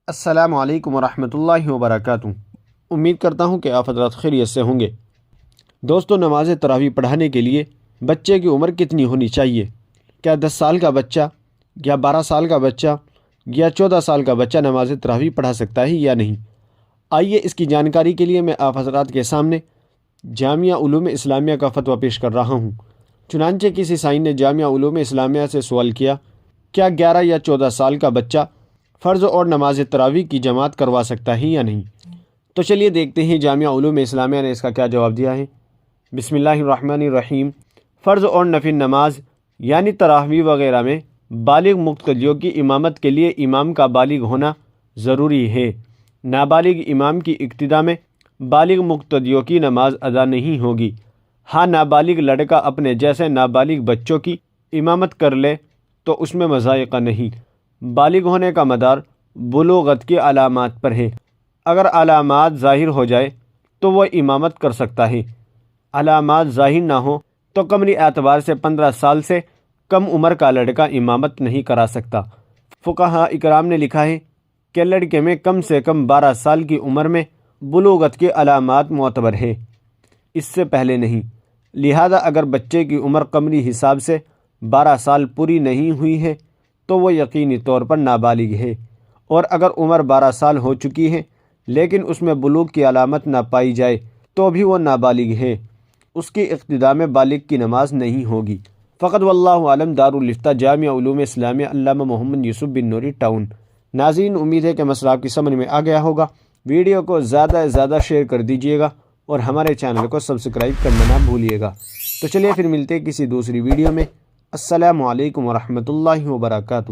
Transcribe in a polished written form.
السلام علیکم ورحمۃ اللہ وبرکاتہ۔ امید کرتا ہوں کہ آپ حضرات خیریت سے ہوں گے۔ دوستو، نماز تراویح پڑھانے کے لیے بچے کی عمر کتنی ہونی چاہیے؟ کیا 10 سال کا بچہ یا 12 سال کا بچہ یا 14 سال کا بچہ نماز تراویح پڑھا سکتا ہے یا نہیں؟ آئیے اس کی جانکاری کے لیے میں آپ حضرات کے سامنے جامعہ علوم اسلامیہ کا فتویٰ پیش کر رہا ہوں۔ چنانچہ کسی سائن نے جامعہ علوم اسلامیہ سے سوال کیا، کیا 11 یا 14 سال کا بچہ فرض اور نماز تراویح کی جماعت کروا سکتا ہے یا نہیں؟ تو چلیے دیکھتے ہیں جامعہ علوم اسلامیہ نے اس کا کیا جواب دیا ہے۔ بسم اللہ الرحمن الرحیم۔ فرض اور نفل نماز یعنی تراویح وغیرہ میں بالغ مقتدیوں کی امامت کے لیے امام کا بالغ ہونا ضروری ہے۔ نابالغ امام کی اقتداء میں بالغ مقتدیوں کی نماز ادا نہیں ہوگی۔ ہاں، نابالغ لڑکا اپنے جیسے نابالغ بچوں کی امامت کر لے تو اس میں مضائقہ نہیں۔ بالغ ہونے کا مدار بلوغت کی علامات پر ہے۔ اگر علامات ظاہر ہو جائے تو وہ امامت کر سکتا ہے۔ علامات ظاہر نہ ہو تو قمری اعتبار سے 15 سال سے کم عمر کا لڑکا امامت نہیں کرا سکتا۔ فقہاء اکرام نے لکھا ہے کہ لڑکے میں کم سے کم 12 سال کی عمر میں بلوغت کی علامات معتبر ہے، اس سے پہلے نہیں۔ لہذا اگر بچے کی عمر قمری حساب سے 12 سال پوری نہیں ہوئی ہے تو وہ یقینی طور پر نابالغ ہے، اور اگر عمر 12 سال ہو چکی ہے لیکن اس میں بلوغ کی علامت نہ پائی جائے تو بھی وہ نابالغ ہے، اس کی اقتداء میں بالغ کی نماز نہیں ہوگی۔ فقط واللہ عالم۔ دارالفتہ جامعہ علوم اسلامیہ، علامہ محمد یوسف بن نوری، ٹاؤن۔ ناظرین، امید ہے کہ مسئلہ آپ کی سمجھ میں آ گیا ہوگا۔ ویڈیو کو زیادہ سے زیادہ شیئر کر دیجیے گا اور ہمارے چینل کو سبسکرائب کرنا نہ بھولیے گا۔ تو چلیے پھر ملتے ہیں کسی دوسری ویڈیو میں۔ السلام علیکم ورحمۃ اللہ وبرکاتہ۔